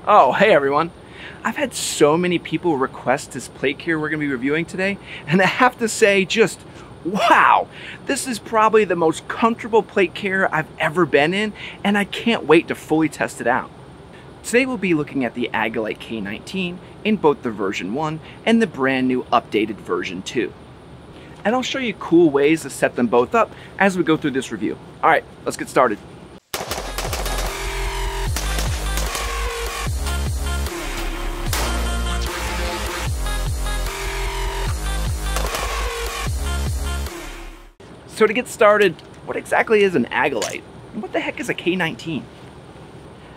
Oh, hey everyone. I've had so many people request this plate carrier we're going to be reviewing today, and I have to say, just wow, this is probably the most comfortable plate carrier I've ever been in, and I can't wait to fully test it out. Today we'll be looking at the Agilite K19 in both the version 1 and the brand new updated version 2. And I'll show you cool ways to set them both up as we go through this review. All right, let's get started. So to get started, what exactly is an Agilite? And what the heck is a K19?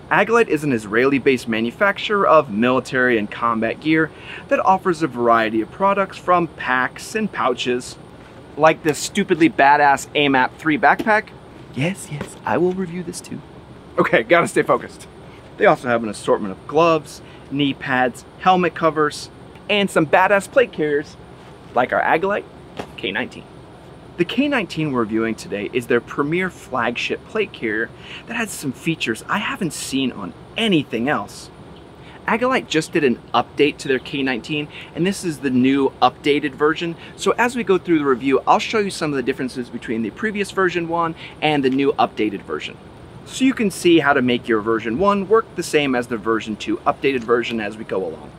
Agilite is an Israeli-based manufacturer of military and combat gear that offers a variety of products from packs and pouches, like this stupidly badass AMAP 3 backpack. Yes, I will review this too. Okay, gotta stay focused. They also have an assortment of gloves, knee pads, helmet covers, and some badass plate carriers, like our Agilite K19. The K19 we're reviewing today is their premier flagship plate carrier that has some features I haven't seen on anything else. Agilite just did an update to their K19, and this is the new updated version. So as we go through the review, I'll show you some of the differences between the previous version 1 and the new updated version, so you can see how to make your version 1 work the same as the version 2 updated version as we go along.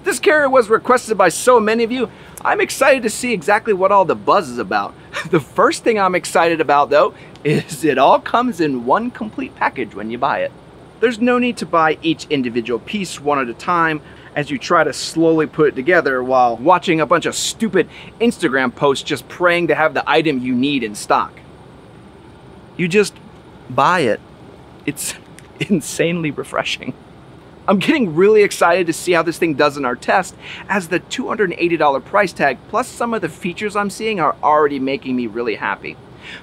This carrier was requested by so many of you. I'm excited to see exactly what all the buzz is about. The first thing I'm excited about though is it all comes in one complete package when you buy it. There's no need to buy each individual piece one at a time as you try to slowly put it together while watching a bunch of stupid Instagram posts just praying to have the item you need in stock. You just buy it. It's insanely refreshing. I'm getting really excited to see how this thing does in our test, as the $280 price tag plus some of the features I'm seeing are already making me really happy.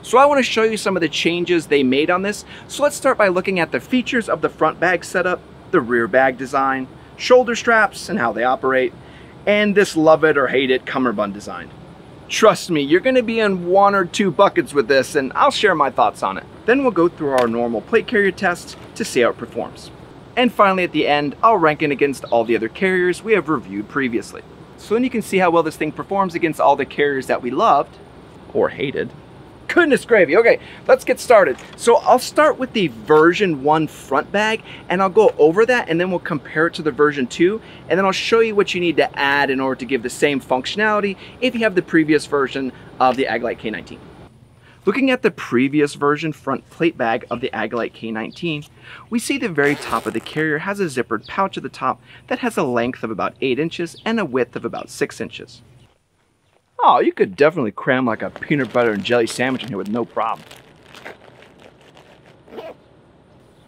So I want to show you some of the changes they made on this. So let's start by looking at the features of the front bag setup, the rear bag design, shoulder straps and how they operate, and this love it or hate it cummerbund design. Trust me, you're going to be in one or two buckets with this, and I'll share my thoughts on it. Then we'll go through our normal plate carrier tests to see how it performs. And finally at the end, I'll rank it against all the other carriers we have reviewed previously. So then you can see how well this thing performs against all the carriers that we loved, or hated. Goodness gravy, okay, let's get started. So I'll start with the version 1 front bag, and I'll go over that, and then we'll compare it to the version 2, and then I'll show you what you need to add in order to give the same functionality if you have the previous version of the Agilite K19. Looking at the previous version front plate bag of the Agilite K19, we see the very top of the carrier has a zippered pouch at the top that has a length of about 8 inches and a width of about 6 inches. Oh, you could definitely cram like a peanut butter and jelly sandwich in here with no problem.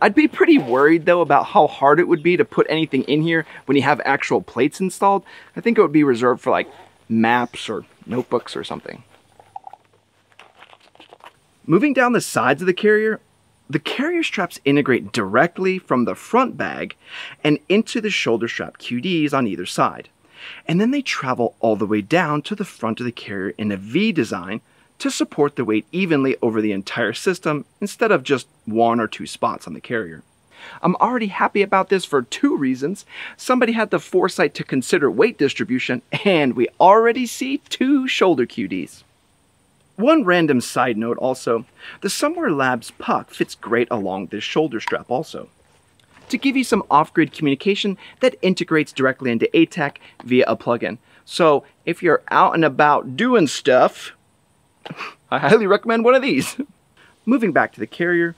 I'd be pretty worried though about how hard it would be to put anything in here when you have actual plates installed. I think it would be reserved for like maps or notebooks or something. Moving down the sides of the carrier straps integrate directly from the front bag and into the shoulder strap QDs on either side. And then they travel all the way down to the front of the carrier in a V design to support the weight evenly over the entire system instead of just 1 or 2 spots on the carrier. I'm already happy about this for 2 reasons. Somebody had the foresight to consider weight distribution, and we already see 2 shoulder QDs. One random side note also, the Somewear Labs puck fits great along this shoulder strap also, to give you some off-grid communication that integrates directly into ATAC via a plugin. So if you're out and about doing stuff, I highly recommend one of these. Moving back to the carrier,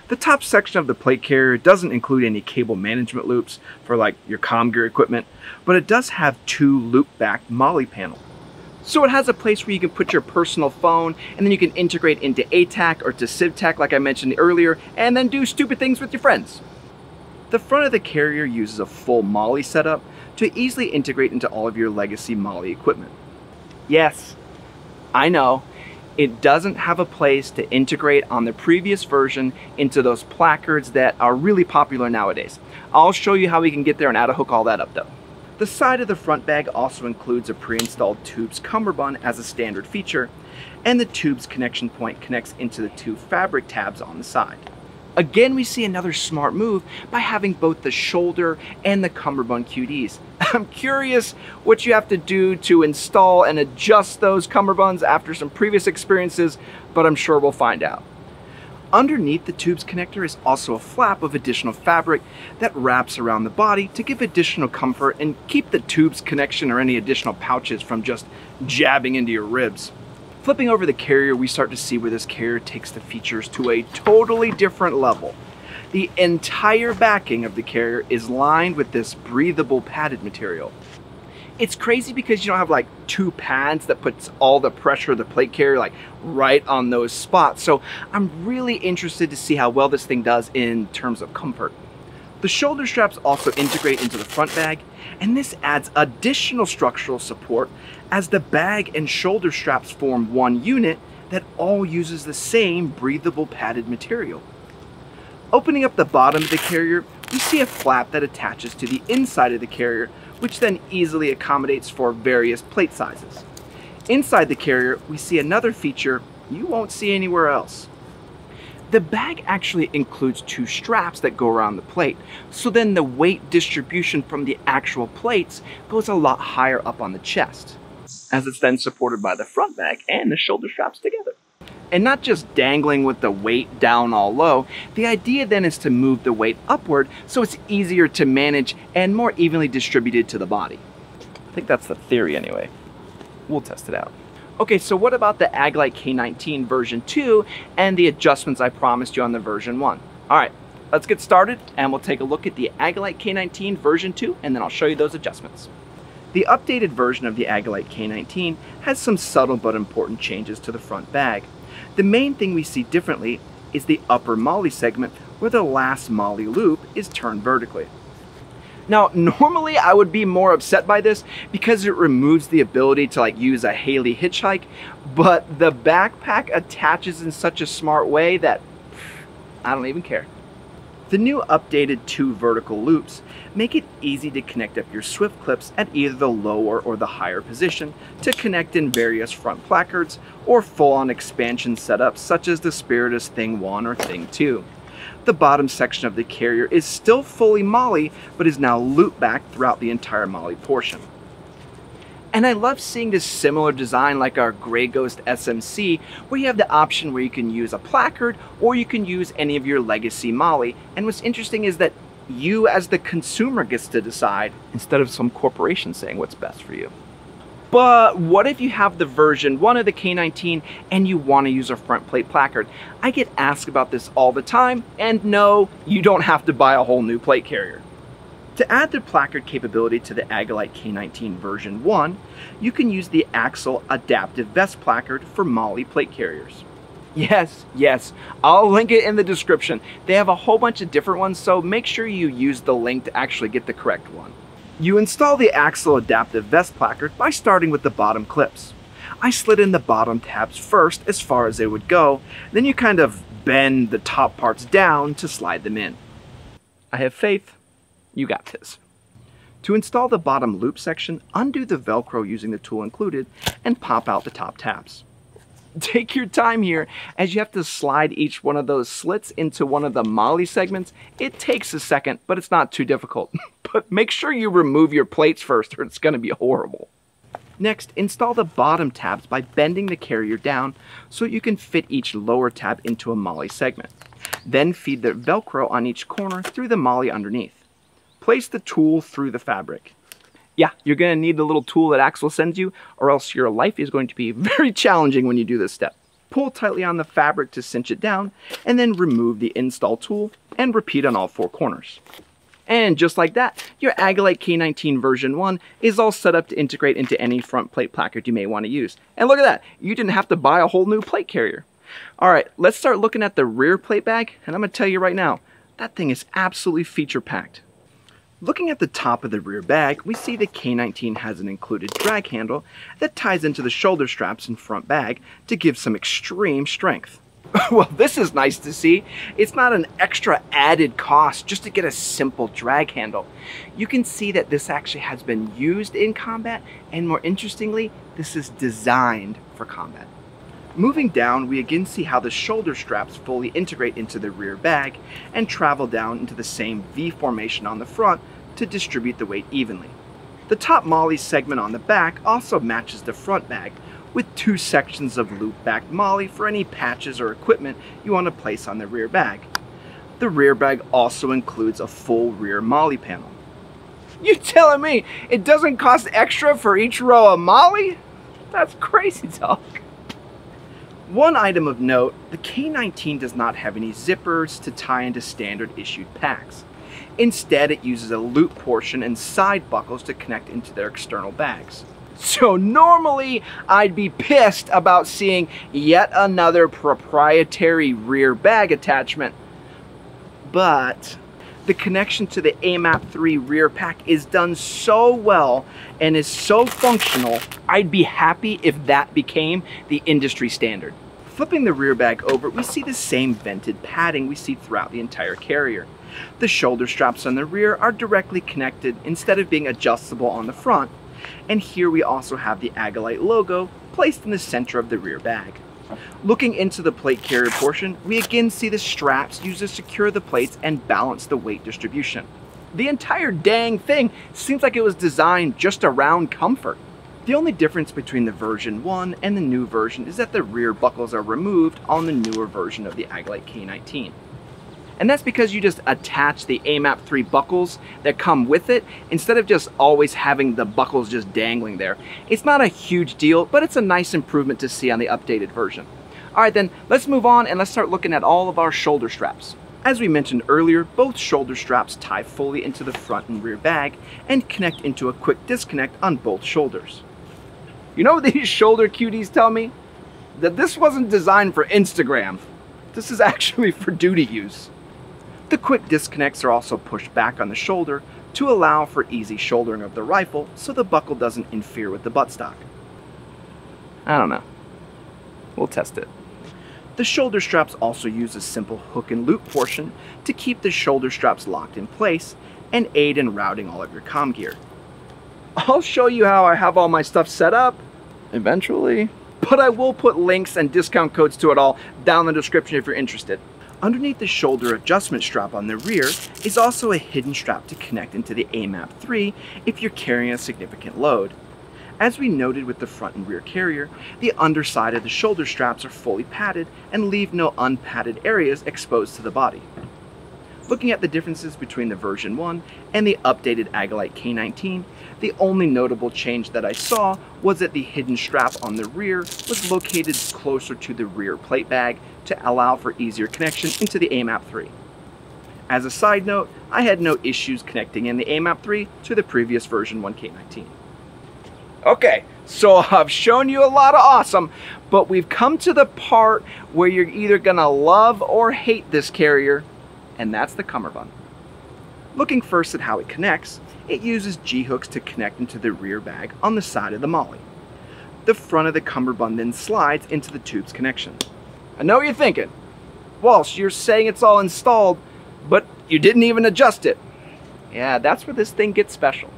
the top section of the plate carrier doesn't include any cable management loops for like your Comm Gear equipment, but it does have 2 loop-back molle panels. So it has a place where you can put your personal phone, and then you can integrate into ATAC or to CivTAC like I mentioned earlier, and then do stupid things with your friends. The front of the carrier uses a full molle setup to easily integrate into all of your legacy molle equipment. Yes, I know, it doesn't have a place to integrate on the previous version into those placards that are really popular nowadays. I'll show you how we can get there and how to hook all that up though. The side of the front bag also includes a pre-installed tubes cummerbund as a standard feature, and the tubes connection point connects into the 2 fabric tabs on the side. Again, we see another smart move by having both the shoulder and the Cummerbund QDs. I'm curious what you have to do to install and adjust those Cummerbunds after some previous experiences, but I'm sure we'll find out. Underneath the tube's connector is also a flap of additional fabric that wraps around the body to give additional comfort and keep the tube's connection or any additional pouches from just jabbing into your ribs. Flipping over the carrier, we start to see where this carrier takes the features to a totally different level. The entire backing of the carrier is lined with this breathable padded material. It's crazy because you don't have like two pads that puts all the pressure of the plate carrier like right on those spots. So I'm really interested to see how well this thing does in terms of comfort. The shoulder straps also integrate into the front bag, and this adds additional structural support as the bag and shoulder straps form one unit that all uses the same breathable padded material. Opening up the bottom of the carrier, we see a flap that attaches to the inside of the carrier, which then easily accommodates for various plate sizes. Inside the carrier, we see another feature you won't see anywhere else. The bag actually includes two straps that go around the plate, so then the weight distribution from the actual plates goes a lot higher up on the chest, as it's then supported by the front bag and the shoulder straps together. And not just dangling with the weight down all low, the idea then is to move the weight upward so it's easier to manage and more evenly distributed to the body. I think that's the theory anyway. We'll test it out. Okay, so what about the Agilite K19 version 2 and the adjustments I promised you on the version 1? All right, let's get started and we'll take a look at the Agilite K19 version 2 and then I'll show you those adjustments. The updated version of the Agilite K19 has some subtle but important changes to the front bag. The main thing we see differently is the upper molle segment where the last molle loop is turned vertically. Now, normally I would be more upset by this because it removes the ability to use a Haley hitchhike, but the backpack attaches in such a smart way that I don't even care. The new updated 2 vertical loops make it easy to connect up your swift clips at either the lower or the higher position to connect in various front placards or full-on expansion setups such as the Spiritus Thing 1 or Thing 2. The bottom section of the carrier is still fully molle, but is now looped back throughout the entire molle portion. And I love seeing this similar design like our Grey Ghost SMC, where you have the option where you can use a placard or you can use any of your legacy molle. And what's interesting is that you as the consumer gets to decide instead of some corporation saying what's best for you. But what if you have the version 1 of the K19 and you want to use a front plate placard? I get asked about this all the time, and no, you don't have to buy a whole new plate carrier. To add the placard capability to the Agilite K19 version 1, you can use the Axl Adaptive Vest placard for molle plate carriers. Yes, I'll link it in the description. They have a whole bunch of different ones, so make sure you use the link to actually get the correct one. You install the Axl Adaptive Vest placard by starting with the bottom clips. I slid in the bottom tabs first as far as they would go, then you kind of bend the top parts down to slide them in. I have faith. You got this. To install the bottom loop section, undo the Velcro using the tool included and pop out the top tabs. Take your time here as you have to slide each one of those slits into one of the molle segments. It takes a second, but it's not too difficult. But make sure you remove your plates first or it's going to be horrible. Next, install the bottom tabs by bending the carrier down so you can fit each lower tab into a molle segment. Then feed the Velcro on each corner through the molle underneath. Place the tool through the fabric. Yeah, you're going to need the little tool that Axl sends you, or else your life is going to be very challenging when you do this step. Pull tightly on the fabric to cinch it down, and then remove the install tool, and repeat on all 4 corners. And just like that, your Agilite K19 version 1 is all set up to integrate into any front plate placard you may want to use. And look at that, you didn't have to buy a whole new plate carrier. Alright, let's start looking at the rear plate bag, and I'm going to tell you right now, that thing is absolutely feature-packed. Looking at the top of the rear bag, we see the K19 has an included drag handle that ties into the shoulder straps and front bag to give some extreme strength. Well, this is nice to see. It's not an extra added cost just to get a simple drag handle. You can see that this actually has been used in combat, and more interestingly, this is designed for combat. Moving down, we again see how the shoulder straps fully integrate into the rear bag and travel down into the same V formation on the front to distribute the weight evenly. The top molle segment on the back also matches the front bag, with 2 sections of loop-backed molle for any patches or equipment you want to place on the rear bag. The rear bag also includes a full rear molle panel. You telling me it doesn't cost extra for each row of molle? That's crazy talk. One item of note, the K19 does not have any zippers to tie into standard issued packs. Instead, it uses a loop portion and side buckles to connect into their external bags. So normally, I'd be pissed about seeing yet another proprietary rear bag attachment, but the connection to the AMAP 3 rear pack is done so well and is so functional, I'd be happy if that became the industry standard. Flipping the rear bag over, we see the same vented padding we see throughout the entire carrier. The shoulder straps on the rear are directly connected instead of being adjustable on the front, and here we also have the Agilite logo placed in the center of the rear bag. Looking into the plate carrier portion, we again see the straps used to secure the plates and balance the weight distribution. The entire dang thing seems like it was designed just around comfort. The only difference between the version 1 and the new version is that the rear buckles are removed on the newer version of the Agilite K19. And that's because you just attach the AMAP 3 buckles that come with it instead of just always having the buckles just dangling there. It's not a huge deal, but it's a nice improvement to see on the updated version. Alright then, let's move on and let's start looking at all of our shoulder straps. As we mentioned earlier, both shoulder straps tie fully into the front and rear bag and connect into a quick disconnect on both shoulders. You know what these shoulder cuties tell me? That this wasn't designed for Instagram. This is actually for duty use. The quick disconnects are also pushed back on the shoulder to allow for easy shouldering of the rifle so the buckle doesn't interfere with the buttstock. I don't know. We'll test it. The shoulder straps also use a simple hook and loop portion to keep the shoulder straps locked in place and aid in routing all of your comm gear. I'll show you how I have all my stuff set up eventually, but I will put links and discount codes to it all down in the description if you're interested. Underneath the shoulder adjustment strap on the rear is also a hidden strap to connect into the AMAP 3 if you're carrying a significant load. As we noted with the front and rear carrier, the underside of the shoulder straps are fully padded and leave no unpadded areas exposed to the body. Looking at the differences between the version 1 and the updated Agilite K19, the only notable change that I saw was that the hidden strap on the rear was located closer to the rear plate bag to allow for easier connection into the AMAP 3. As a side note, I had no issues connecting in the AMAP 3 to the previous version 1 K19. Okay, so I've shown you a lot of awesome, but we've come to the part where you're either gonna love or hate this carrier, and that's the Cummerbund. Looking first at how it connects, it uses G-hooks to connect into the rear bag on the side of the molle. The front of the Cummerbund then slides into the tube's connection. I know what you're thinking, Walsh, you're saying it's all installed, but you didn't even adjust it. Yeah, that's where this thing gets special.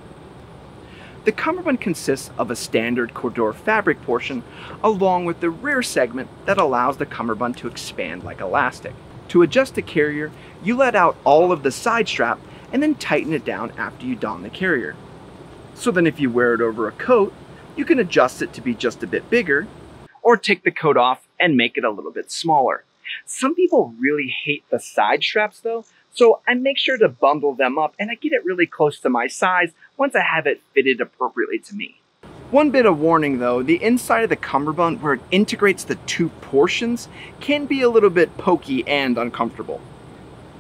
The Cummerbund consists of a standard corridor fabric portion along with the rear segment that allows the Cummerbund to expand like elastic. To adjust the carrier, you let out all of the side strap and then tighten it down after you don the carrier. So then if you wear it over a coat, you can adjust it to be just a bit bigger, or take the coat off and make it a little bit smaller. Some people really hate the side straps though, so I make sure to bundle them up and I get it really close to my size once I have it fitted appropriately to me. One bit of warning though, the inside of the Cummerbund where it integrates the two portions can be a little bit pokey and uncomfortable.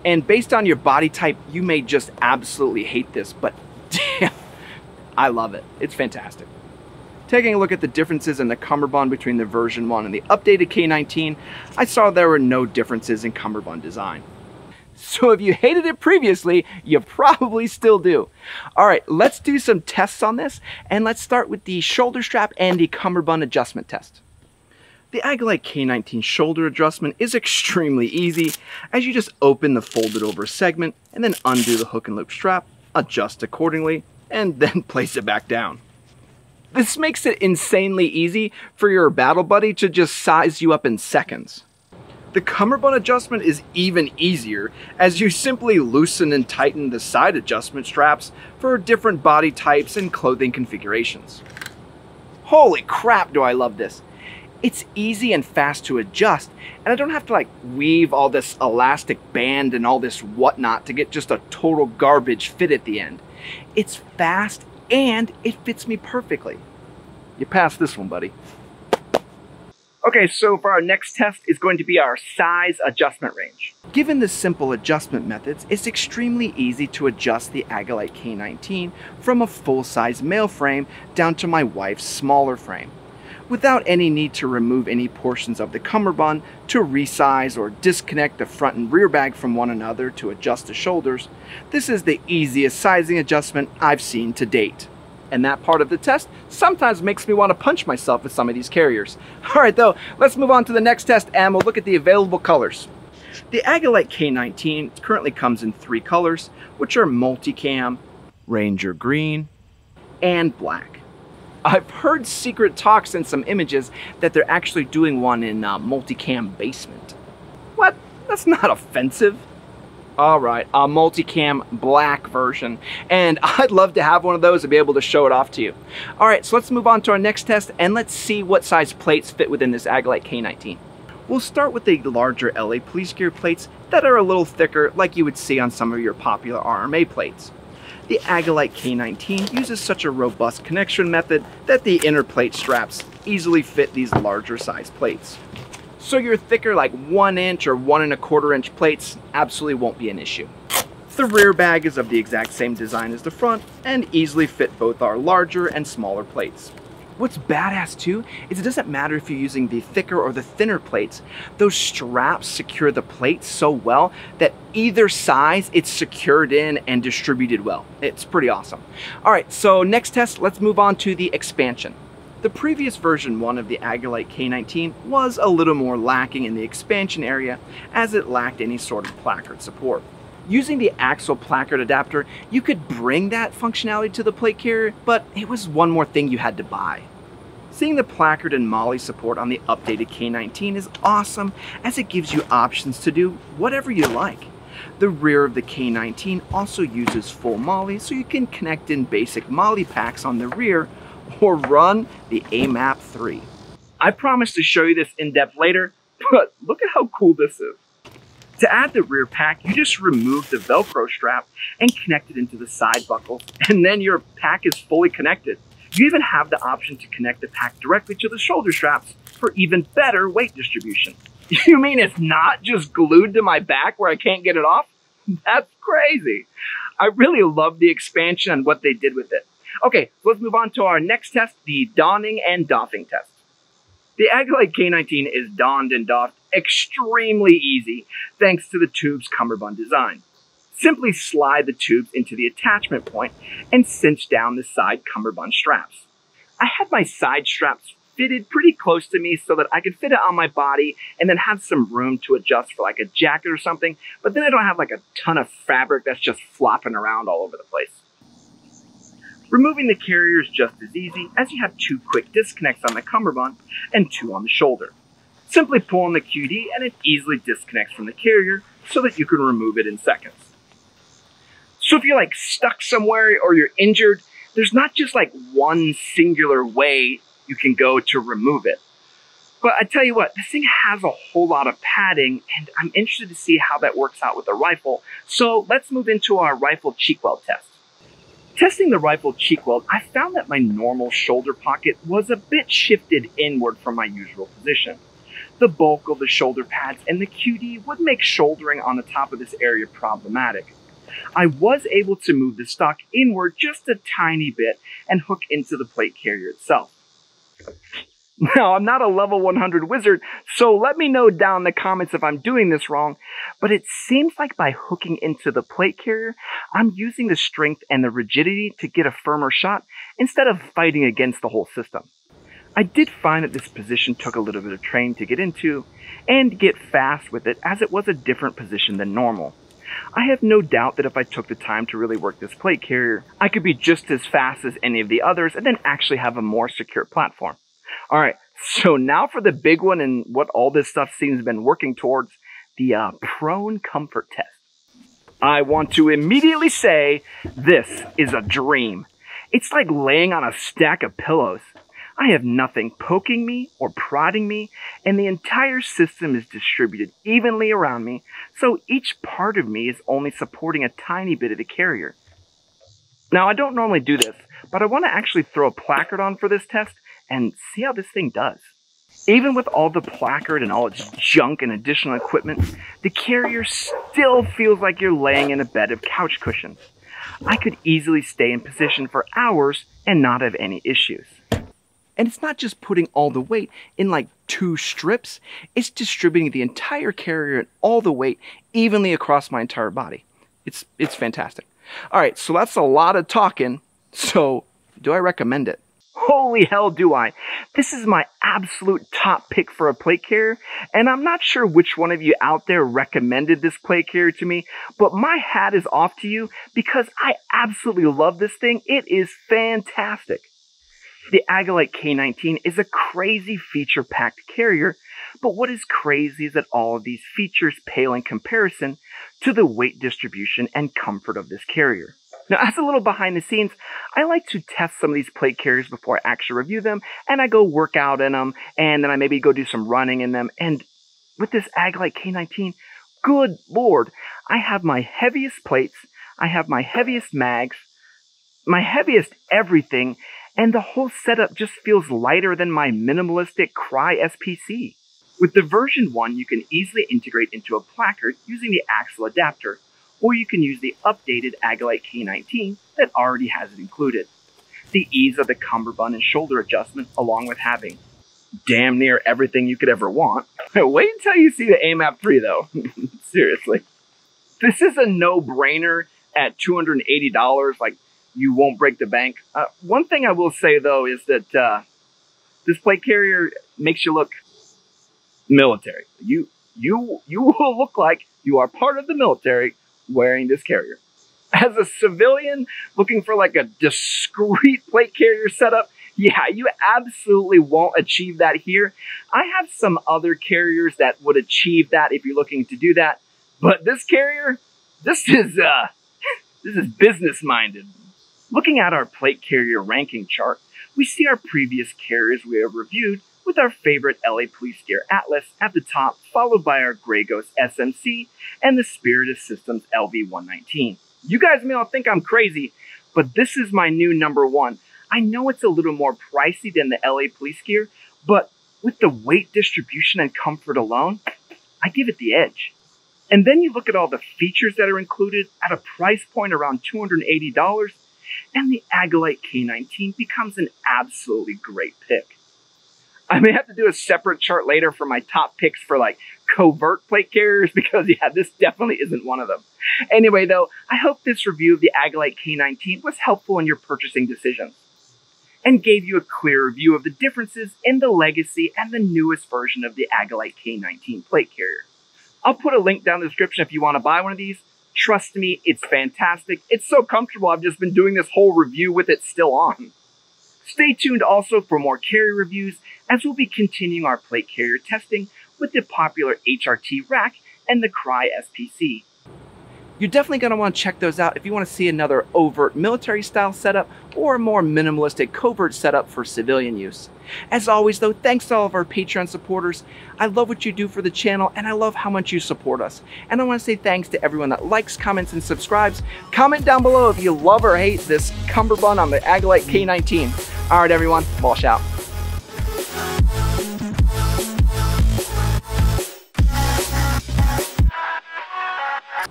And based on your body type, you may just absolutely hate this, but damn, I love it. It's fantastic. Taking a look at the differences in the Cummerbund between the version 1 and the updated K19, I saw there were no differences in Cummerbund design. So if you hated it previously, you probably still do. All right, let's do some tests on this, and let's start with the shoulder strap and the Cummerbund adjustment test. The Agilite K19 shoulder adjustment is extremely easy, as you just open the folded over segment and then undo the hook and loop strap, adjust accordingly, and then place it back down. This makes it insanely easy for your battle buddy to just size you up in seconds. The cummerbund adjustment is even easier, as you simply loosen and tighten the side adjustment straps for different body types and clothing configurations. Holy crap, do I love this! It's easy and fast to adjust, and I don't have to weave all this elastic band and all this whatnot to get just a total garbage fit at the end. It's fast and it fits me perfectly. You passed this one, buddy. Okay, so for our next test is going to be our size adjustment range. Given the simple adjustment methods, it's extremely easy to adjust the Agilite K19 from a full-size male frame down to my wife's smaller frame, without any need to remove any portions of the cummerbund to resize or disconnect the front and rear bag from one another to adjust the shoulders. This is the easiest sizing adjustment I've seen to date. And that part of the test sometimes makes me want to punch myself with some of these carriers. Alright though, let's move on to the next test and we'll look at the available colors. The Agilite K19 currently comes in 3 colors, which are multicam, Ranger Green, and black. I've heard secret talks and some images that they're actually doing one in multicam basement. What? That's not offensive. Alright, a multicam black version, and I'd love to have one of those and be able to show it off to you. Alright, so let's move on to our next test and let's see what size plates fit within this Agilite K19. We'll start with the larger LAPG gear plates that are a little thicker like you would see on some of your popular RMA plates. The Agilite K19 uses such a robust connection method that the inner plate straps easily fit these larger size plates. So your thicker 1 inch or 1 1/4 inch plates absolutely won't be an issue. The rear bag is of the exact same design as the front and easily fit both our larger and smaller plates. What's badass too is it doesn't matter if you're using the thicker or the thinner plates, those straps secure the plates so well that either size it's secured in and distributed well. It's pretty awesome. Alright, so next test, let's move on to the expansion. The previous version 1 of the Agilite K19 was a little more lacking in the expansion area as it lacked any sort of placard support. Using the Axl placard adapter, you could bring that functionality to the plate carrier, but it was one more thing you had to buy. Seeing the placard and molle support on the updated K19 is awesome as it gives you options to do whatever you like. The rear of the K19 also uses full molle, so you can connect in basic molle packs on the rear or run the AMAP 3. I promise to show you this in depth later, but look at how cool this is. To add the rear pack, you just remove the Velcro strap and connect it into the side buckles, and then your pack is fully connected. You even have the option to connect the pack directly to the shoulder straps for even better weight distribution. You mean it's not just glued to my back where I can't get it off? That's crazy. I really love the expansion and what they did with it. Okay, so let's move on to our next test, the donning and doffing test. The Agilite K19 is donned and doffed extremely easy thanks to the tube's cummerbund design. Simply slide the tubes into the attachment point and cinch down the side cummerbund straps. I had my side straps fitted pretty close to me so that I could fit it on my body and then have some room to adjust for a jacket or something, but then I don't have a ton of fabric that's just flopping around all over the place. Removing the carrier is just as easy as you have 2 quick disconnects on the cummerbund and 2 on the shoulder. Simply pull on the QD and it easily disconnects from the carrier so that you can remove it in seconds. So if you're stuck somewhere or you're injured, there's not just one singular way you can go to remove it. But I tell you what, this thing has a whole lot of padding and I'm interested to see how that works out with the rifle. So let's move into our rifle cheek weld test. Testing the rifle cheek weld, I found that my normal shoulder pocket was a bit shifted inward from my usual position. The bulk of the shoulder pads and the QD would make shouldering on the top of this area problematic. I was able to move the stock inward just a tiny bit and hook into the plate carrier itself. Now, I'm not a level 100 wizard, so let me know down in the comments if I'm doing this wrong, but it seems like by hooking into the plate carrier, I'm using the strength and the rigidity to get a firmer shot instead of fighting against the whole system. I did find that this position took a little bit of training to get into and get fast with it as it was a different position than normal. I have no doubt that if I took the time to really work this plate carrier, I could be just as fast as any of the others and then actually have a more secure platform. Alright, so now for the big one and what all this stuff seems to have been working towards, the prone comfort test. I want to immediately say this is a dream. It's like laying on a stack of pillows. I have nothing poking me or prodding me, and the entire system is distributed evenly around me, so each part of me is only supporting a tiny bit of the carrier. Now, I don't normally do this, but I want to actually throw a placard on for this test and see how this thing does. Even with all the placard and all its junk and additional equipment, the carrier still feels like you're laying in a bed of couch cushions. I could easily stay in position for hours and not have any issues. And it's not just putting all the weight in like 2 strips, it's distributing the entire carrier and all the weight evenly across my entire body. It's fantastic. Alright, so that's a lot of talking, so do I recommend it? Holy hell do I! This is my absolute top pick for a plate carrier, and I'm not sure which one of you out there recommended this plate carrier to me, but my hat is off to you because I absolutely love this thing. It is fantastic. The Agilite K19 is a crazy feature-packed carrier, but what is crazy is that all of these features pale in comparison to the weight distribution and comfort of this carrier. Now, as a little behind the scenes, I like to test some of these plate carriers before I actually review them, and I go work out in them, and then I maybe go do some running in them, and with this Agilite K19, good lord, I have my heaviest plates, I have my heaviest mags, my heaviest everything, and the whole setup just feels lighter than my minimalistic Cry SPC. With the version 1, you can easily integrate into a placard using the Axl adapter, or you can use the updated Agilite K19 that already has it included. The ease of the cummerbund and shoulder adjustment, along with having damn near everything you could ever want. Wait until you see the AMAP 3 though, seriously. This is a no-brainer at $280, like you won't break the bank. One thing I will say though is that this plate carrier makes you look military. You will look like you are part of the military wearing this carrier. As a civilian looking for like a discreet plate carrier setup, yeah, you absolutely won't achieve that here. I have some other carriers that would achieve that if you're looking to do that, but this carrier, this is business minded. Looking at our plate carrier ranking chart, we see our previous carriers we have reviewed with our favorite LA Police Gear Atlas at the top, followed by our Grey Ghost SMC and the Spiritus Systems LV119. You guys may all think I'm crazy, but this is my new number 1. I know it's a little more pricey than the LA Police Gear, but with the weight distribution and comfort alone, I give it the edge. And then you look at all the features that are included at a price point around $280, and the Agilite K19 becomes an absolutely great pick. I may have to do a separate chart later for my top picks for like covert plate carriers because yeah, this definitely isn't one of them. Anyway though, I hope this review of the Agilite K19 was helpful in your purchasing decisions and gave you a clearer view of the differences in the legacy and the newest version of the Agilite K19 plate carrier. I'll put a link down in the description if you want to buy one of these. Trust me, it's fantastic. It's so comfortable, I've just been doing this whole review with it still on. Stay tuned also for more carrier reviews as we'll be continuing our plate carrier testing with the popular HRT rack and the Cry SPC. You're definitely going to want to check those out if you want to see another overt military style setup or a more minimalistic covert setup for civilian use. As always though, thanks to all of our Patreon supporters. I love what you do for the channel and I love how much you support us. And I want to say thanks to everyone that likes, comments, and subscribes. Comment down below if you love or hate this cummerbund on the Agilite K19. Alright everyone, Walsh out.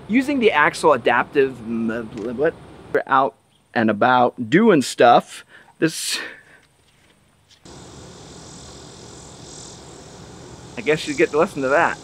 Using the Axl adaptive, what? We're out and about doing stuff. This, I guess you get to listen to that.